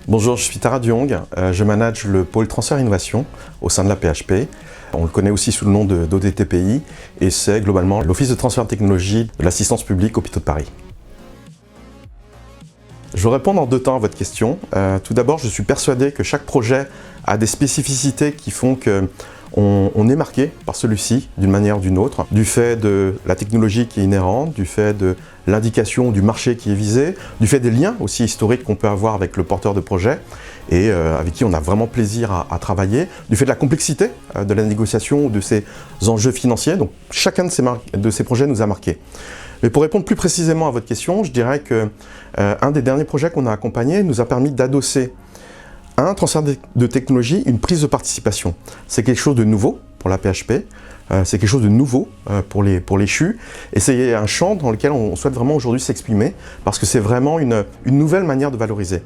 Bonjour, je suis Tara Duong, je manage le pôle transfert innovation au sein de la PHP. On le connaît aussi sous le nom d'ODTPI et c'est globalement l'Office de transfert de technologie de l'assistance publique Hôpitaux de Paris. Je vais répondre en deux temps à votre question. Tout d'abord, je suis persuadé que chaque projet a des spécificités qui font qu'on est marqué par celui-ci d'une manière ou d'une autre, du fait de la technologie qui est inhérente, du fait de l'indication du marché qui est visé, du fait des liens aussi historiques qu'on peut avoir avec le porteur de projet et avec qui on a vraiment plaisir à travailler, du fait de la complexité de la négociation ou de ses enjeux financiers. Donc chacun de ces projets nous a marqués. Mais pour répondre plus précisément à votre question, je dirais qu'un des derniers projets qu'on a accompagné nous a permis d'adosser à un transfert de technologie une prise de participation. C'est quelque chose de nouveau pour la PHP, c'est quelque chose de nouveau pour les CHU, et c'est un champ dans lequel on souhaite vraiment aujourd'hui s'exprimer, parce que c'est vraiment une nouvelle manière de valoriser.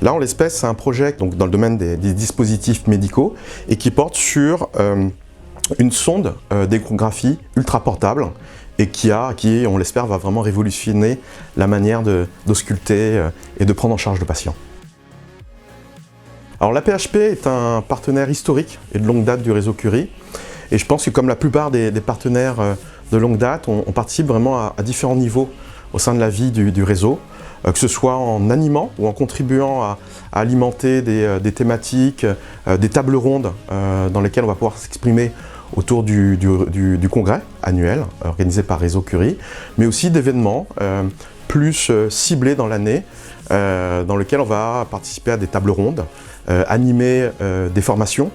Là, en l'espèce, c'est un projet donc, dans le domaine des dispositifs médicaux, et qui porte sur une sonde d'échographie ultra portable, et qui, on l'espère, va vraiment révolutionner la manière d'ausculter et de prendre en charge le patient. Alors la PHP est un partenaire historique et de longue date du réseau Curie, et je pense que comme la plupart des partenaires de longue date, on participe vraiment à différents niveaux au sein de la vie du réseau, que ce soit en animant ou en contribuant à alimenter des thématiques, des tables rondes dans lesquelles on va pouvoir s'exprimer autour du congrès annuel organisé par Réseau Curie, mais aussi d'événements plus ciblés dans l'année, dans lesquels on va participer à des tables rondes, animer des formations,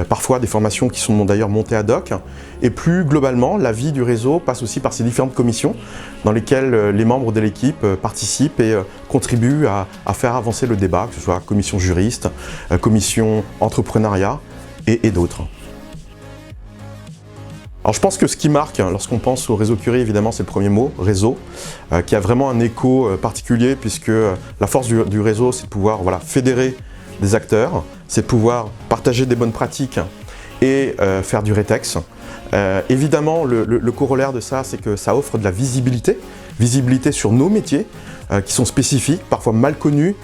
parfois des formations qui sont d'ailleurs montées ad hoc, et plus globalement, la vie du réseau passe aussi par ces différentes commissions dans lesquelles les membres de l'équipe participent et contribuent à faire avancer le débat, que ce soit commission juriste, commission entrepreneuriat et d'autres. Alors je pense que ce qui marque, lorsqu'on pense au réseau Curie, évidemment, c'est le premier mot, réseau, qui a vraiment un écho particulier, puisque la force du réseau, c'est de pouvoir fédérer des acteurs, c'est de pouvoir partager des bonnes pratiques et faire du rétex. Évidemment, le corollaire de ça, c'est que ça offre de la visibilité sur nos métiers, qui sont spécifiques, parfois mal connus,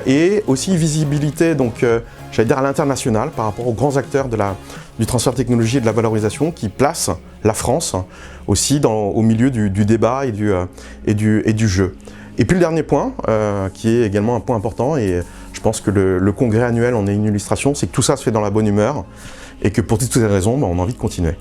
et aussi visibilité, donc, j'allais dire à l'international, par rapport aux grands acteurs du transfert de technologie et de la valorisation, qui placent la France aussi au milieu du débat et du jeu. Et puis le dernier point, qui est également un point important, et je pense que le congrès annuel en est une illustration, c'est que tout ça se fait dans la bonne humeur, et que pour toutes ces raisons, on a envie de continuer.